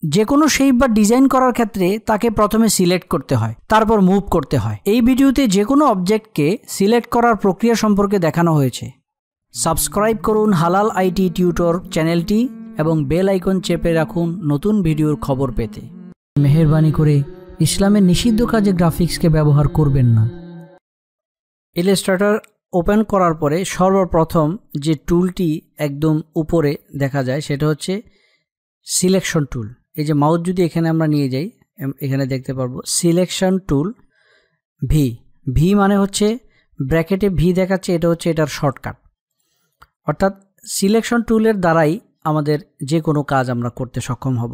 যে কোনো শেপ বা ডিজাইন করার ক্ষেত্রে তাকে প্রথমে সিলেক্ট করতে হয়, তারপর মুভ করতে হয়। এই ভিডিওতে যে কোনো অবজেক্টকে সিলেক্ট করার প্রক্রিয়া সম্পর্কে দেখানো হয়েছে। সাবস্ক্রাইব করুন হালাল আইটি টিউটর চ্যানেলটি এবং বেল আইকন চেপে রাখুন নতুন ভিডিওর খবর পেতে। মেহেরবানি করে ইসলামের নিষিদ্ধ কাজে গ্রাফিক্সকে ব্যবহার করবেন না। ইলাস্ট্রেটর ওপেন করার পরে সর্বপ্রথম যে টুলটি একদম উপরে দেখা যায় সেটা হচ্ছে সিলেকশন টুল। এই যে মাউস যদি এখানে আমরা নিয়ে যাই, এখানে দেখতে পারবো সিলেকশন টুল ভি মানে হচ্ছে ব্র্যাকেটে ভি দেখাচ্ছে, এটা হচ্ছে এটার শর্টকাট। অর্থাৎ সিলেকশন টুলের দ্বারাই আমাদের যে কোনো কাজ আমরা করতে সক্ষম হব।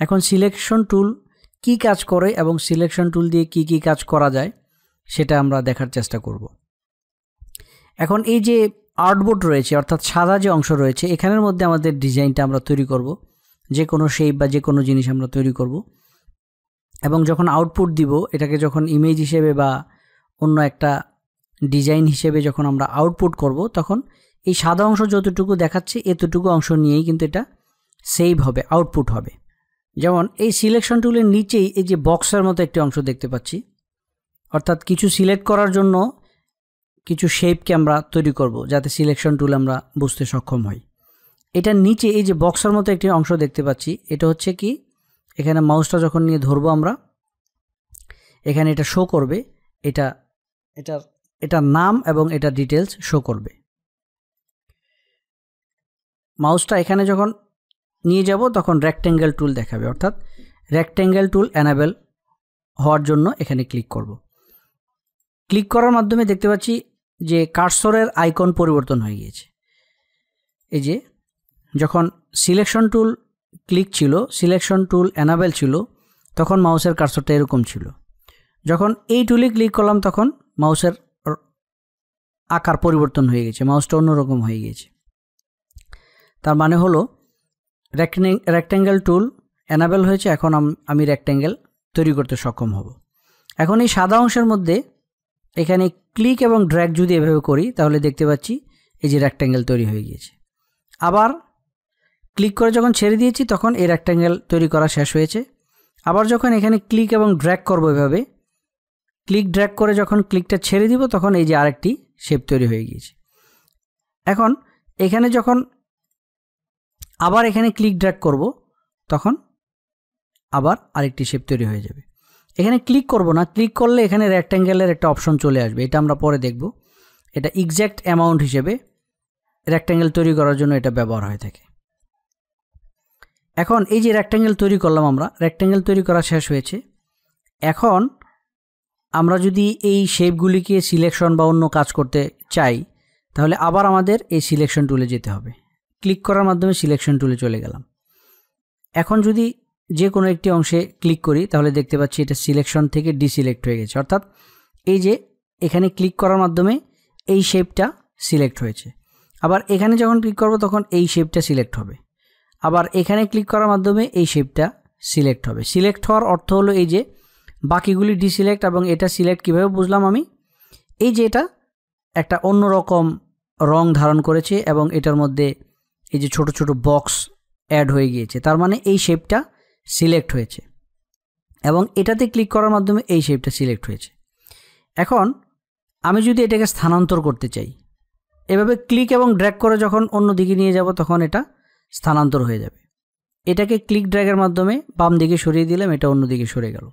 এখন সিলেকশন টুল কি কাজ করে এবং সিলেকশন টুল দিয়ে কি কি কাজ করা যায় সেটা আমরা দেখার চেষ্টা করব। এখন এই যে আর্টবোর্ড রয়েছে অর্থাৎ সাদা যে অংশ রয়েছে, এখানের মধ্যে আমাদের ডিজাইনটা আমরা তৈরি করব। যে কোনো শেপ বা যে কোনো জিনিস আমরা তৈরি করব এবং যখন আউটপুট দিব, এটাকে যখন ইমেজ হিসেবে বা অন্য একটা ডিজাইন হিসেবে যখন আমরা আউটপুট করব, তখন এই সাদা অংশ যতটুকু দেখাচ্ছে এতটুকু অংশ নিয়েই কিন্তু এটা সেভ হবে, আউটপুট হবে। যেমন এই সিলেকশন টুলের নিচেই এই যে বক্সের মতো একটি অংশ দেখতে পাচ্ছি, অর্থাৎ কিছু সিলেক্ট করার জন্য কিছু শেপকে আমরা তৈরি করব যাতে সিলেকশন টুল আমরা বুঝতে সক্ষম হই। এটার নিচে এই যে বক্সের মতো একটি অংশ দেখতে পাচ্ছি, এটা হচ্ছে কি, এখানে মাউসটা যখন নিয়ে ধরবো আমরা, এখানে এটা শো করবে, এটার নাম এবং এটা ডিটেলস শো করবে। মাউসটা এখানে যখন নিয়ে যাব তখন রেক্ট্যাঙ্গেল টুল দেখাবে, অর্থাৎ রেক্ট্যাঙ্গেল টুল এনাবেল হওয়ার জন্য এখানে ক্লিক করব। ক্লিক করার মাধ্যমে দেখতে পাচ্ছি যে কার্সরের আইকন পরিবর্তন হয়ে গিয়েছে। এই যে যখন সিলেকশন টুল ক্লিক ছিল, সিলেকশন টুল এনাবেল ছিল, তখন মাউসের কার্সরটা এরকম ছিল। যখন এই টুলে ক্লিক করলাম তখন মাউসের আকার পরিবর্তন হয়ে গেছে, মাউসটা অন্যরকম হয়ে গিয়েছে। তার মানে হলো রেক্ট্যাঙ্গেল টুল এনাবেল হয়েছে, এখন আমি রেক্ট্যাঙ্গেল তৈরি করতে সক্ষম হব। এখন এই সাদা অংশের মধ্যে এখানে ক্লিক এবং ড্র্যাগ যদি এভাবে করি তাহলে দেখতে পাচ্ছি এই যে রেক্ট্যাঙ্গেল তৈরি হয়ে গিয়েছে। আবার ক্লিক করে যখন ছেড়ে দিয়েছি তখন এই রেক্ট্যাঙ্গেল তৈরি করা শেষ হয়েছে। আবার যখন এখানে ক্লিক এবং ড্র্যাগ করবো, এভাবে ক্লিক ড্র্যাগ করে যখন ক্লিকটা ছেড়ে দিব তখন এই যে আরেকটি শেপ তৈরি হয়ে গিয়েছে। এখন এখানে যখন আবার এখানে ক্লিক ড্র্যাগ করব তখন আবার আরেকটি শেপ তৈরি হয়ে যাবে। এখানে ক্লিক করব না, ক্লিক করলে এখানে রেক্ট্যাঙ্গেলের একটা অপশন চলে আসবে, এটা আমরা পরে দেখব। এটা এক্স্যাক্ট অ্যামাউন্ট হিসেবে রেক্ট্যাঙ্গেল তৈরি করার জন্য এটা ব্যবহার হয়ে থাকে। এখন এই যে রেক্ট্যাঙ্গেল তৈরি করলাম আমরা, রেক্ট্যাঙ্গেল তৈরি করা শেষ হয়েছে। এখন আমরা যদি এই শেপগুলিকে সিলেকশন বা অন্য কাজ করতে চাই তাহলে আবার আমাদের এই সিলেকশন টুলে যেতে হবে। ক্লিক করার মাধ্যমে সিলেকশন টুলে চলে গেলাম। এখন যদি যে কোনো একটি অংশে ক্লিক করি তাহলে দেখতে পাচ্ছি এটা সিলেকশন থেকে ডিসিলেক্ট হয়ে গেছে, অর্থাৎ এই যে এখানে ক্লিক করার মাধ্যমে এই শেপটা সিলেক্ট হয়েছে। আবার এখানে যখন ক্লিক করব তখন এই শেপটা সিলেক্ট হবে। আবার এখানে ক্লিক করার মাধ্যমে এই শেপটা সিলেক্ট হবে। সিলেক্ট হওয়ার অর্থ হলো এই যে বাকিগুলি ডিসিলেক্ট এবং এটা সিলেক্ট কীভাবে বুঝলাম আমি, এই যে এটা একটা অন্যরকম রং ধারণ করেছে এবং এটার মধ্যে এই যে ছোট ছোট বক্স অ্যাড হয়ে গিয়েছে, তার মানে এই শেপটা সিলেক্ট হয়েছে এবং এটাতে ক্লিক করার মাধ্যমে এই শেপটা সিলেক্ট হয়েছে। এখন আমি যদি এটাকে স্থানান্তর করতে চাই, এভাবে ক্লিক এবং ড্র্যাগ করে যখন অন্য দিকে নিয়ে যাব তখন এটা স্থানান্তর হয়ে যাবে। এটাকে ক্লিক ড্র্যাগের মাধ্যমে বাম দিকে সরিয়ে দিলাম, এটা অন্য দিকে সরে গেল।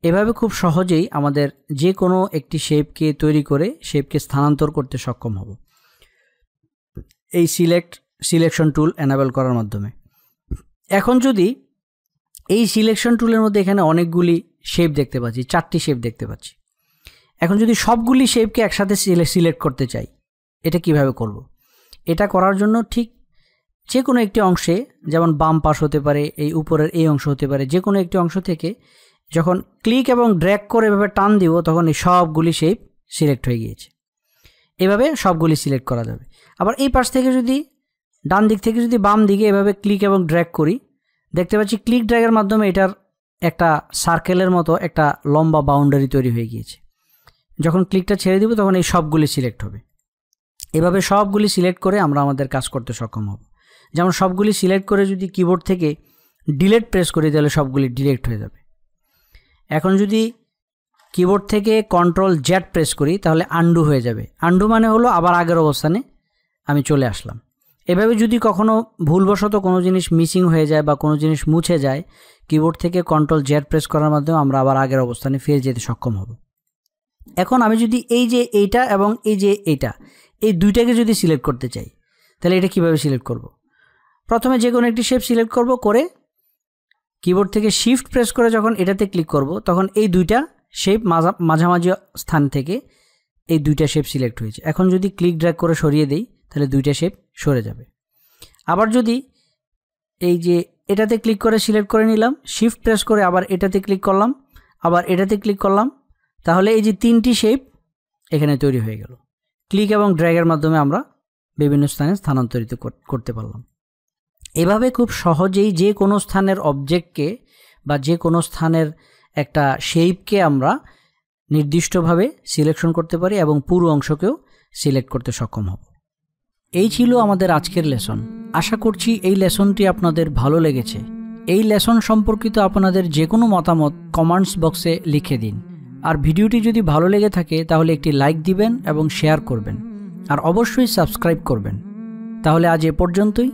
এভাবে খুব সহজেই আমাদের যে কোনো একটি শেপকে তৈরি করে শেপকে স্থানান্তর করতে সক্ষম হব এই সিলেকশন টুল এনাবেল করার মাধ্যমে। এখন যদি এই সিলেকশন টুলের মধ্যে এখানে অনেকগুলি শেপ দেখতে পাচ্ছি, 4টি শেপ দেখতে পাচ্ছি। এখন যদি সবগুলি শেপকে একসাথে সিলেক্ট করতে চাই, এটা কিভাবে করব? এটা করার জন্য ঠিক যে কোনো একটি অংশে, যেমন বাম পাশ হতে পারে, এই উপরের এই অংশ হতে পারে, যে কোনো একটি অংশ থেকে যখন ক্লিক এবং ড্র্যাগ করে এভাবে টান দিব তখন এই সবগুলি শেপ সিলেক্ট হয়ে গিয়েছে। এভাবে সবগুলি সিলেক্ট করা যাবে। আবার এই পাশ থেকে যদি ডান দিক থেকে যদি বাম দিকে এভাবে ক্লিক এবং ড্র্যাগ করি, দেখতে পাচ্ছি ক্লিক ড্র্যাগের মাধ্যমে এটার একটা সার্কেলের মতো একটা লম্বা বাউন্ডারি তৈরি হয়ে গিয়েছে। যখন ক্লিকটা ছেড়ে দিব তখন এই সবগুলি সিলেক্ট হবে। এভাবে সবগুলি সিলেক্ট করে আমরা আমাদের কাজ করতে সক্ষম হব। যেমন সবগুলি সিলেক্ট করে যদি কিবোর্ড থেকে ডিলিট প্রেস করি তাহলে সবগুলি ডিলিট হয়ে যাবে। এখন যদি কিবোর্ড থেকে কন্ট্রোল জেড প্রেস করি তাহলে আন্ডু হয়ে যাবে। আন্ডু মানে হলো আবার আগের অবস্থানে আমি চলে আসলাম। এভাবে যদি কখনো ভুলবশত কোনো জিনিস মিসিং হয়ে যায় বা কোনো জিনিস মুছে যায়, কিবোর্ড থেকে কন্ট্রোল জেড প্রেস করার মাধ্যমে আমরা আবার আগের অবস্থানে ফিরে যেতে সক্ষম হব। এখন আমি যদি এই যে এইটা এবং এই যে এইটা, এই দুইটাকে যদি সিলেক্ট করতে চাই তাহলে এটা কিভাবে সিলেক্ট করব? প্রথমে যে কোনো একটি শেপ সিলেক্ট করব, করে কিবোর্ড থেকে শিফট প্রেস করে যখন এটাতে ক্লিক করব তখন এই দুইটা শেপ মাঝামাঝি স্থান থেকে এই দুইটা শেপ সিলেক্ট হয়েছে। এখন যদি ক্লিক ড্র্যাগ করে সরিয়ে দেই তাহলে দুইটা শেপ সরে যাবে। আবার যদি এই যে এটাতে ক্লিক করে সিলেক্ট করে নিলাম, শিফট প্রেস করে আবার এটাতে ক্লিক করলাম, আবার এটাতে ক্লিক করলাম, তাহলে এই যে তিনটি শেপ এখানে তৈরি হয়ে গেল। ক্লিক এবং ড্র্যাগের মাধ্যমে আমরা বিভিন্ন স্থানে স্থানান্তরিত করতে পারলাম। এভাবে খুব সহজেই যে কোনো স্থানের অবজেক্টকে বা যে কোনো স্থানের একটা শেপকে আমরা নির্দিষ্টভাবে সিলেকশন করতে পারি এবং পুরো অংশকেও সিলেক্ট করতে সক্ষম হব। এই ছিল আমাদের আজকের লেসন। আশা করছি এই লেসনটি আপনাদের ভালো লেগেছে। এই লেসন সম্পর্কিত আপনাদের যে কোনো মতামত কমেন্টস বক্সে লিখে দিন। আর ভিডিওটি যদি ভালো লেগে থাকে তাহলে একটি লাইক দিবেন এবং শেয়ার করবেন, আর অবশ্যই সাবস্ক্রাইব করবেন। তাহলে আজ এ পর্যন্তই।